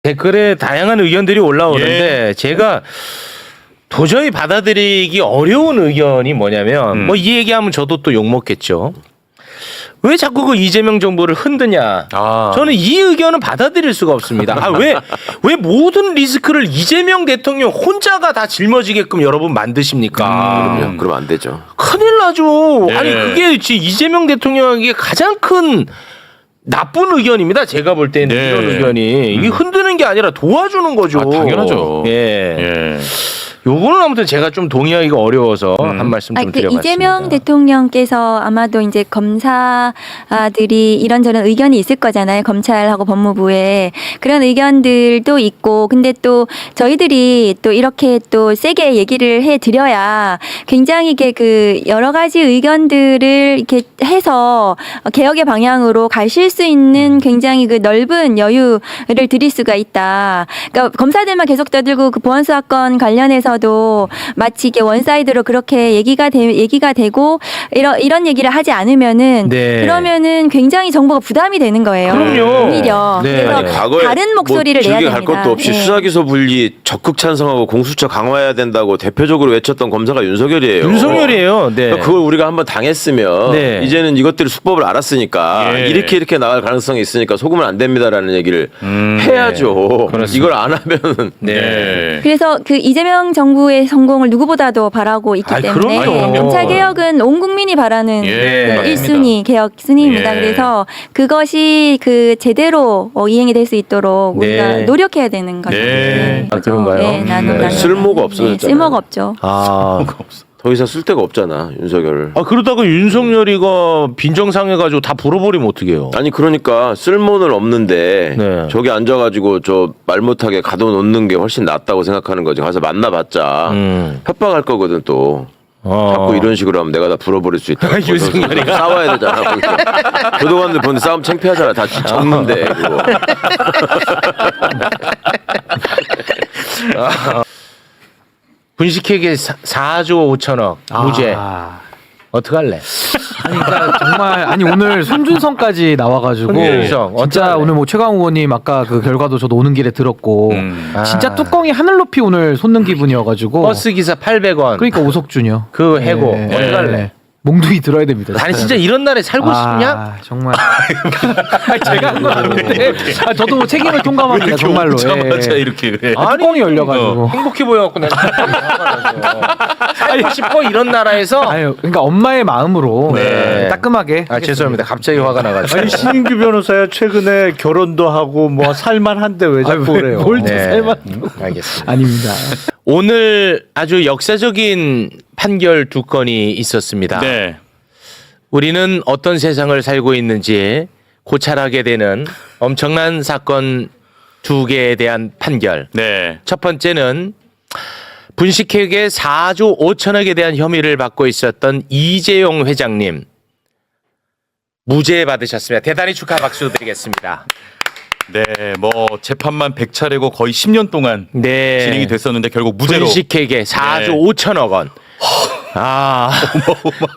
댓글에 다양한 의견들이 올라오는데 제가 도저히 받아들이기 어려운 의견이 뭐냐면 뭐 이 얘기하면 저도 또 욕먹겠죠. 왜 자꾸 그 이재명 정부를 흔드냐. 저는 이 의견은 받아들일 수가 없습니다. 왜 모든 리스크를 이재명 대통령 혼자가 다 짊어지게끔 여러분 만드십니까? 그러면 안 되죠. 큰일 나죠. 네. 아니 그게 이재명 대통령에게 가장 큰 나쁜 의견입니다. 제가 볼 때는 네. 이런 의견이 이게 흔드는 게 아니라 도와주는 거죠. 당연하죠. 예. 요거는 아무튼 제가 좀 동의하기가 어려워서 한 말씀 좀 드려봤습니다. 이재명 대통령께서 아마도 이제 검사들이 이런저런 의견이 있을 거잖아요. 검찰하고 법무부에 그런 의견들도 있고, 근데 또 저희들이 또 이렇게 또 세게 얘기를 해드려야 굉장히 이게 그 여러 가지 의견들을 이렇게 해서 개혁의 방향으로 가실 수 있는 굉장히 그 넓은 여유를 드릴 수가 있다. 그러니까 검사들만 계속 떠들고 그 보안수 사건 관련해서 도 마치 이게 원사이드로 그렇게 얘기가 되고 이런 얘기를 하지 않으면은 그러면은 굉장히 정보가 부담이 되는 거예요. 그럼요. 오히려 그래서 과거에 다른 목소리를 뭐 내야 길게 됩니다. 갈 것도 없이 수사기소 분리 적극 찬성하고 공수처 강화해야 된다고 대표적으로 외쳤던 검사가 윤석열이에요. 윤석열이에요. 네. 그러니까 그걸 우리가 한번 당했으면 이제는 이것들을 수법을 알았으니까 이렇게 나갈 가능성이 있으니까 속으면 안 됩니다라는 얘기를 해야죠. 이걸 안 하면 그래서 그 이재명 정부의 성공을 누구보다도 바라고 있기 때문에 그럼요. 검찰 개혁은 온 국민이 바라는 그 1순위 개혁 순위입니다. 그래서 그것이 그 제대로 이행이 될 수 있도록 우리가 노력해야 되는 거죠. 그런가요? 나는 쓸모가 없어졌잖아요. 쓸모가 없죠. 더 이상 쓸 데가 없잖아 윤석열. 그러다가 윤석열이가 빈정상해가지고 다 불어버리면 어떡해요? 아니 그러니까 쓸모는 없는데 저기 앉아가지고 저 말 못하게 가둬놓는 게 훨씬 낫다고 생각하는 거지. 가서 만나봤자 협박할 거거든 또. 자꾸 이런 식으로 하면 내가 다 불어버릴 수 있다. 윤석열이가 싸워야 되잖아. 교도관들 보는데 싸움 창피하잖아. 다 적는데 그거. 분식회계 4조 5천억 무죄. 어떡할래? 아니 그러니까 정말 오늘 손준성까지 나와가지고 손준성, 진짜 어떡할래? 오늘 뭐 최강 의원님 아까 그 결과도 저도 오는 길에 들었고 진짜 뚜껑이 하늘 높이 오늘 솟는 기분이어가지고 버스 기사 800원. 그러니까 오석준이요. 그 해고 어떡할래? 몽둥이 들어야 됩니다. 아니 진짜 이런 날에 살고 싶냐? 정말 제가 한 건 아닌데 저도 뭐 책임을 통감합니다. 정말로. 이렇게 그래. 뚜껑이 열려가지고 행복해 보여갖고 내가 살고 싶어 이런 나라에서. 그러니까 엄마의 마음으로 따끔하게. 죄송합니다. 갑자기 화가 나가지고. 아니 신인규 변호사야 최근에 결혼도 하고 뭐 살만한데 왜 자꾸 그래요? 뭘 살만? 알겠습니다. 아닙니다. 오늘 아주 역사적인 판결 두 건이 있었습니다. 우리는 어떤 세상을 살고 있는지 고찰하게 되는 엄청난 사건 두 개에 대한 판결. 첫 번째는 분식회계 4조 5천억에 대한 혐의를 받고 있었던 이재용 회장님 무죄 받으셨습니다. 대단히 축하 박수 드리겠습니다. 뭐 재판만 100차례고 거의 10년 동안 진행이 됐었는데 결국 무죄로. 분식회계 4조 5천억 원.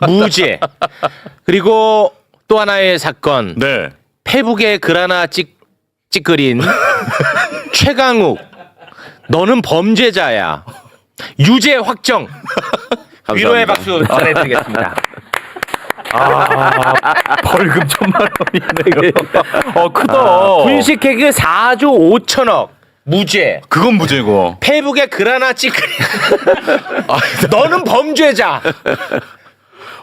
무죄. 그리고 또 하나의 사건. 페북에 글 하나 찌끄린 최강욱. 너는 범죄자야. 유죄 확정. 위로의 박수 전해드리겠습니다. 벌금 1,000만 원이네 이거. 크다. 분식회계 4조 5천억. 무죄. 그건 무죄고. 페북에 글 하나 찌끄린 너는 범죄자.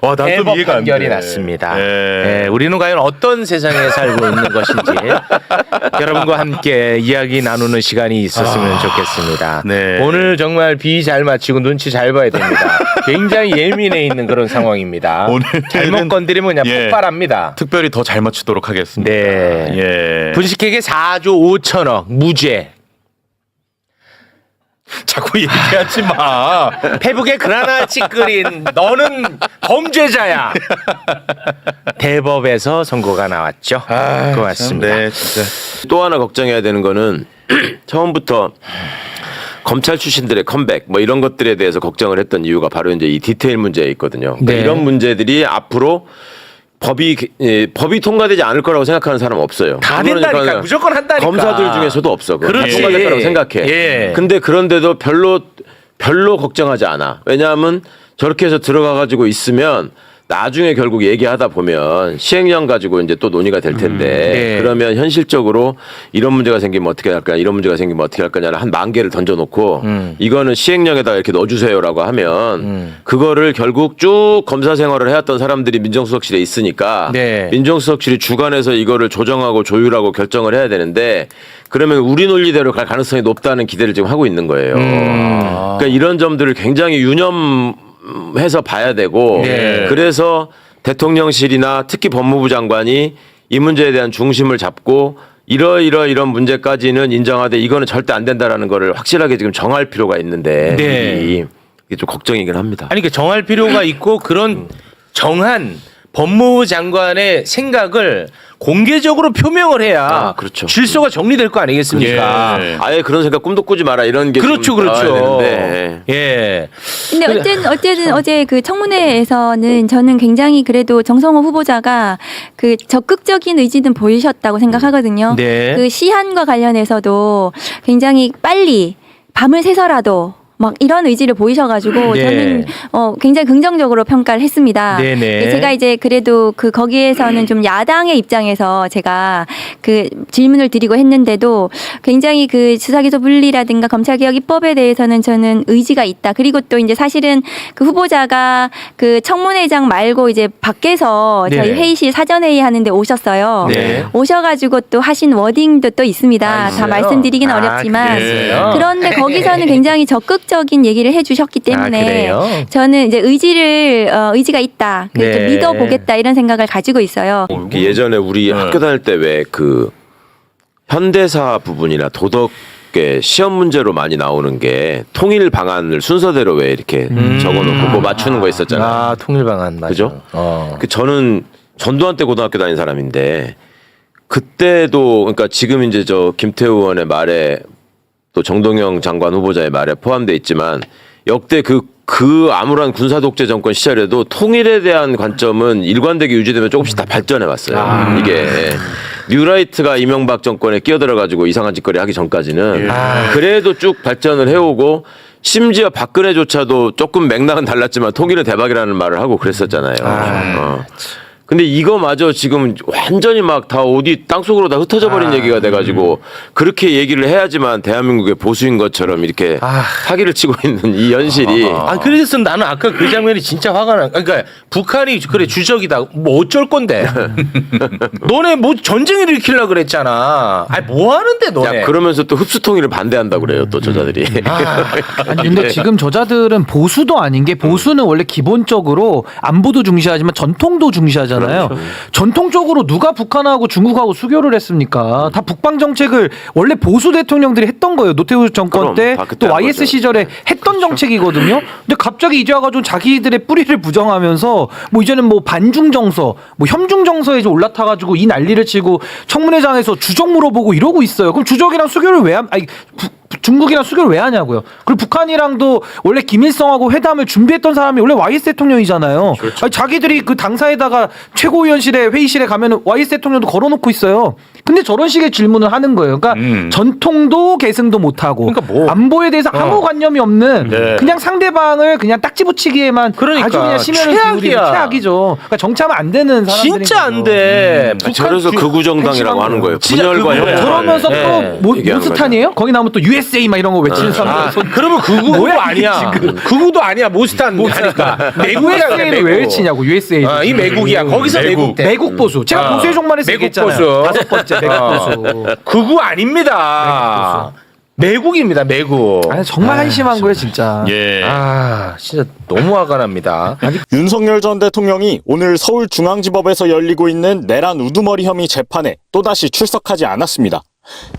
와, 난 좀 대법 이해가 안 돼. 판결이 났습니다. 우리는 과연 어떤 세상에 살고 있는 것인지 여러분과 함께 이야기 나누는 시간이 있었으면 좋겠습니다. 오늘 정말 비 잘 맞히고 눈치 잘 봐야 됩니다. 굉장히 예민해 있는 그런 상황입니다. 오늘 잘못 건드리면 그냥 폭발합니다. 특별히 더 잘 맞추도록 하겠습니다. 분식회계 4조 5천억 무죄. 자꾸 얘기하지 마. 페북에 글 하나 찌끄린 너는 범죄자야. 대법에서 선고가 나왔죠. 고맙습니다. 진짜. 또 하나 걱정해야 되는 거는 처음부터 검찰 출신들의 컴백 뭐 이런 것들에 대해서 걱정을 했던 이유가 바로 이제 이 디테일 문제에 있거든요. 그러니까 이런 문제들이 앞으로 법이 통과되지 않을 거라고 생각하는 사람 없어요. 다 된다니까. 무조건 한다니까. 검사들 중에서도 없어. 그렇지. 통과될 거라고 생각해. 예. 근데 그런데도 별로 걱정하지 않아. 왜냐하면 저렇게 해서 들어가 가지고 있으면 나중에 결국 얘기하다 보면 시행령 가지고 이제 또 논의가 될 텐데 네. 그러면 현실적으로 이런 문제가 생기면 어떻게 할 거냐, 이런 문제가 생기면 어떻게 할 거냐를 한 10,000개를 던져놓고 이거는 시행령에다가 이렇게 넣어주세요라고 하면 그거를 결국 쭉 검사 생활을 해왔던 사람들이 민정수석실에 있으니까 네. 민정수석실이 주관해서 이거를 조정하고 조율하고 결정을 해야 되는데 그러면 우리 논리대로 갈 가능성이 높다는 기대를 지금 하고 있는 거예요. 그러니까 이런 점들을 굉장히 유념해서 봐야 되고 네. 그래서 대통령실이나 특히 법무부 장관이 이 문제에 대한 중심을 잡고 이런 문제까지는 인정하되 이거는 절대 안 된다라는 거를 확실하게 지금 정할 필요가 있는데 네. 이게 좀 걱정이긴 합니다. 아니, 그 정할 필요가 있고 그런 정한 법무부 장관의 생각을 공개적으로 표명을 해야 그렇죠. 질서가 정리될 거 아니겠습니까? 예. 아예 그런 생각 꿈도 꾸지 마라 이런 게 그렇죠, 좀 그렇죠. 나와야 되는데. 예. 근데 어쨌든 어제 그 청문회에서는 저는 굉장히 그래도 정성호 후보자가 그 적극적인 의지는 보이셨다고 생각하거든요. 네. 그 시한과 관련해서도 굉장히 빨리 밤을 새서라도 막 이런 의지를 보이셔가지고 네. 저는 굉장히 긍정적으로 평가를 했습니다. 네네. 제가 이제 그래도 그 거기에서는 좀 야당의 입장에서 제가 그 질문을 드리고 했는데도 굉장히 그 수사기소 분리라든가 검찰개혁 입법에 대해서는 저는 의지가 있다. 그리고 또 이제 사실은 그 후보자가 그 청문회장 말고 이제 밖에서 저희 네. 회의실 사전회의 하는데 오셨어요. 네. 오셔가지고 또 하신 워딩도 또 있습니다. 있어요? 다 말씀드리긴 아, 어렵지만 그래요? 그런데 거기서는 굉장히 적극적인 얘기를 해주셨기 때문에 그래요? 저는 이제 의지가 있다. 네. 좀 믿어보겠다 이런 생각을 가지고 있어요. 예전에 우리 학교 다닐 때 왜 그 현대사 부분이나 도덕계 시험 문제로 많이 나오는 게 통일 방안을 순서대로 왜 이렇게 적어놓고 뭐 맞추는 거 있었잖아요. 아, 통일방안 맞아. 그죠? 저는 전두환 때 고등학교 다닌 사람인데 그때도 그러니까 지금 이제 저 김태우 의원의 말에 또 정동영 장관 후보자의 말에 포함돼 있지만 역대 그 아무런 군사 독재 정권 시절에도 통일에 대한 관점은 일관되게 유지되면 조금씩 다 발전해 왔어요. 이게 뉴라이트가 이명박 정권에 끼어들어 가지고 이상한 짓거리 하기 전까지는 그래도 쭉 발전을 해오고 심지어 박근혜조차도 조금 맥락은 달랐지만 통일은 대박이라는 말을 하고 그랬었잖아요. 근데 이거마저 지금 완전히 막 다 어디 땅속으로 다 흩어져 버린 얘기가 돼가지고 그렇게 얘기를 해야지만 대한민국의 보수인 것처럼 이렇게 사기를 치고 있는 이 현실이 그래서 나는 아까 그 장면이 진짜 화가 나. 그러니까 북한이 그래 주적이다. 뭐 어쩔 건데? 너네 뭐 전쟁을 일으키려고 그랬잖아. 아니 뭐 하는데 너네? 야, 그러면서 또 흡수통일을 반대한다고 그래요 또 저자들이. 아니 근데 지금 저자들은 보수도 아닌 게 보수는 원래 기본적으로 안보도 중시하지만 전통도 중시하잖아요. 전통적으로 누가 북한하고 중국하고 수교를 했습니까? 다 북방 정책을 원래 보수 대통령들이 했던 거예요. 노태우 정권 그럼, 때 다 그때 또 한 YS 거죠. 시절에 했던 정책이거든요. 근데 갑자기 이제 와가지고 자기들의 뿌리를 부정하면서 뭐 이제는 뭐 반중 정서, 뭐 협중 정서에 이제 올라타가지고 이 난리를 치고 청문회장에서 주적 물어보고 이러고 있어요. 그럼 주적이랑 수교를 왜 중국이랑 수교를 왜 하냐고요. 그리고 북한이랑도 원래 김일성하고 회담을 준비했던 사람이 원래 YS 대통령이잖아요. 아니, 자기들이 그 당사에다가 최고위원실에 회의실에 가면 YS 대통령도 걸어놓고 있어요. 근데 저런 식의 질문을 하는 거예요. 그러니까 전통도 계승도 못하고 그러니까 뭐. 안보에 대해서 아무 관념이 없는 네. 그냥 상대방을 그냥 딱지 붙이기에만 그러니까 아주 그냥 심혈을 기울이는 최악이야. 최악이죠. 그러니까 정치하면 안 되는 사람들인 진짜 안 거죠. 돼. 저래서 극우정당이라고 하는 거예요. 분열과 진짜 혁명. 그러면서 네. 또 얘기하는 몬스탄이에요? 거기 나오면 또 USA 막 이런 거 외치는 사람들. 그러면 극우도 뭐야, 아니야. 이게 지금. 극우도 아니야. 모스탄 하니까. 매국이야. 그래, USA를 매국. 왜 외치냐고 USA. 이 매국이야. 거기서 매국 돼. 매국 보수. 제가 보수의 종말에서 매국 얘기했잖아요. 보수. 5번째 매국 보수. 극우 아닙니다. 매국입니다. 매국. 아니, 정말 한심한 거예요, 진짜. 예. 진짜 너무 화가 납니다. 윤석열 전 대통령이 오늘 서울중앙지법에서 열리고 있는 내란 우두머리 혐의 재판에 또다시 출석하지 않았습니다.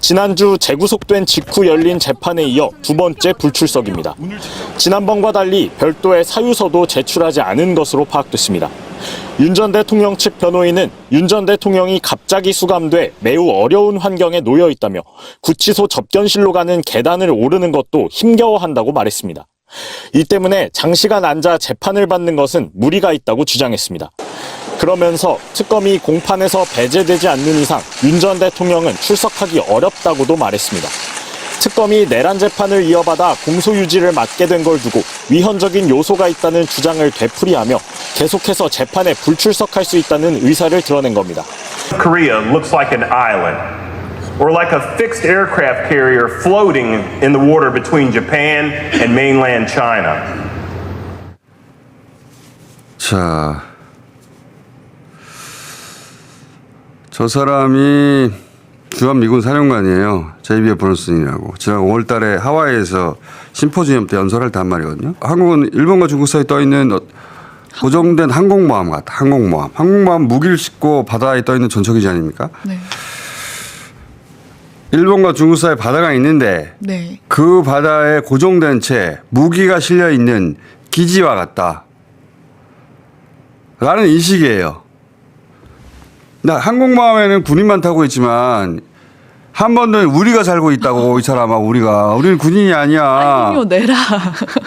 지난주 재구속된 직후 열린 재판에 이어 두 번째 불출석입니다. 지난번과 달리 별도의 사유서도 제출하지 않은 것으로 파악됐습니다. 윤 전 대통령 측 변호인은 윤 전 대통령이 갑자기 수감돼 매우 어려운 환경에 놓여 있다며 구치소 접견실로 가는 계단을 오르는 것도 힘겨워한다고 말했습니다. 이 때문에 장시간 앉아 재판을 받는 것은 무리가 있다고 주장했습니다. 그러면서 특검이 공판에서 배제되지 않는 이상 윤 전 대통령은 출석하기 어렵다고도 말했습니다. 특검이 내란 재판을 이어받아 공소유지를 맡게 된 걸 두고 위헌적인 요소가 있다는 주장을 되풀이하며 계속해서 재판에 불출석할 수 있다는 의사를 드러낸 겁니다. Korea looks like an island, or like a fixed aircraft carrier floating in the water between Japan and mainland China. 자, 저 사람이 주한미군 사령관이에요. 제이비어 브론슨이라고. 지난 5월 달에 하와이에서 심포지엄 때 연설할 때 한 말이거든요. 한국은 일본과 중국 사이에 떠있는 고정된 항공모함 같다. 항공모함. 항공모함 무기를 싣고 바다에 떠있는 전초기지 아닙니까? 네. 일본과 중국 사이에 바다가 있는데 네. 그 바다에 고정된 채 무기가 실려 있는 기지와 같다. 라는 인식이에요. 나 항공모함에는 군인만 타고 있지만 한 번도 우리가 살고 있다고 이 사람아 우리는 군인이 아니야. 아니요 내라.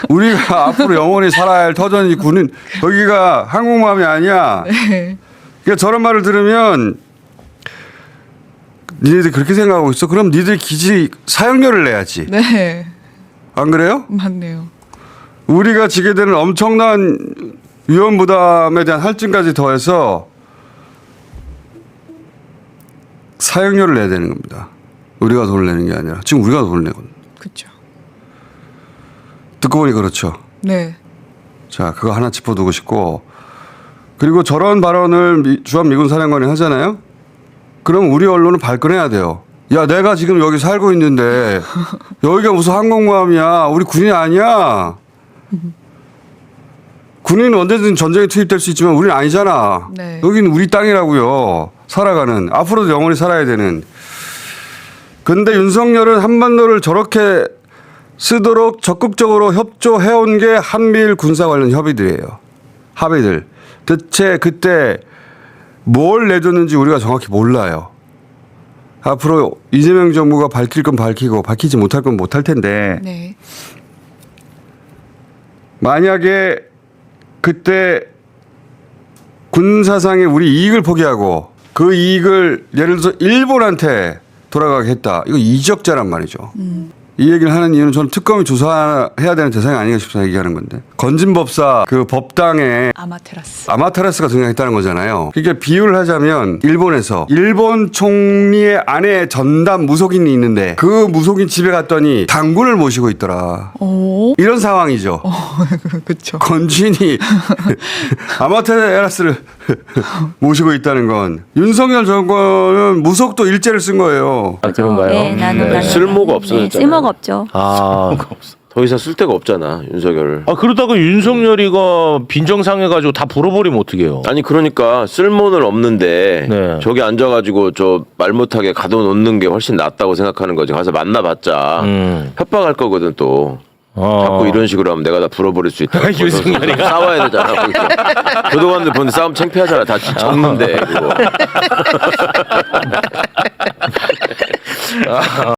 우리가 앞으로 영원히 살아야 할 터전이 군인 여기가 항공모함이 아니야. 네. 그러니까 저런 말을 들으면 니네들 그렇게 생각하고 있어? 그럼 니들 기지 사용료를 내야지. 네. 안 그래요? 맞네요. 우리가 지게 되는 엄청난 위험 부담에 대한 할증까지 더해서 사용료를 내야 되는 겁니다. 우리가 돈을 내는 게 아니라 지금 우리가 돈을 내거든요. 그렇죠. 듣고 보니 그렇죠. 네. 자, 그거 하나 짚어두고 싶고 그리고 저런 발언을 주한미군 사령관이 하잖아요. 그럼 우리 언론은 발끈해야 돼요. 야, 내가 지금 여기 살고 있는데 여기가 무슨 항공모함이야. 우리 군인이 아니야. 군인은 언제든 전쟁에 투입될 수 있지만 우리는 아니잖아. 네. 여기는 우리 땅이라고요. 살아가는. 앞으로도 영원히 살아야 되는. 근데 윤석열은 한반도를 저렇게 쓰도록 적극적으로 협조해온 게 한미일 군사 관련 협의들이에요. 합의들. 대체 그때 뭘 내줬는지 우리가 정확히 몰라요. 앞으로 이재명 정부가 밝힐 건 밝히고 밝히지 못할 건 못할 텐데 네. 만약에 그때 군사상의 우리 이익을 포기하고 그 이익을 예를 들어서 일본한테 돌아가게 했다. 이거 이적자란 말이죠. 이 얘기를 하는 이유는 저는 특검이 조사해야 되는 대상이 아닌가 싶어서 얘기하는 건데 건진법사 그 법당에 아마테라스가 등장했다는 거잖아요. 그러니까 비유를 하자면 일본에서 일본 총리의 아내 전담 무속인이 있는데 그 무속인 집에 갔더니 당군을 모시고 있더라. 오. 이런 상황이죠. 그렇죠. 건진이 아마테라스를 모시고 있다는 건 윤석열 정권은 무속도 일제를 쓴 거예요. 아, 그런가요? 네, 나는 쓸모가 없어졌잖아요. 쓸모가 없죠. 아, 더 이상 쓸 데가 없잖아 윤석열. 아 그러다가 윤석열이가 빈정상해가지고 다 불어버리면 어떡해요? 아니 그러니까 쓸모는 없는데 네. 저기 앉아가지고 저 말 못하게 가둬놓는 게 훨씬 낫다고 생각하는 거지. 가서 만나봤자 협박할 거거든 또. 자꾸 이런 식으로 하면 내가 다 불어버릴 수 있다. 윤석열이가? 싸워야 되잖아. 교도관들 보는데 싸움 창피하잖아. 다 적는데 그거.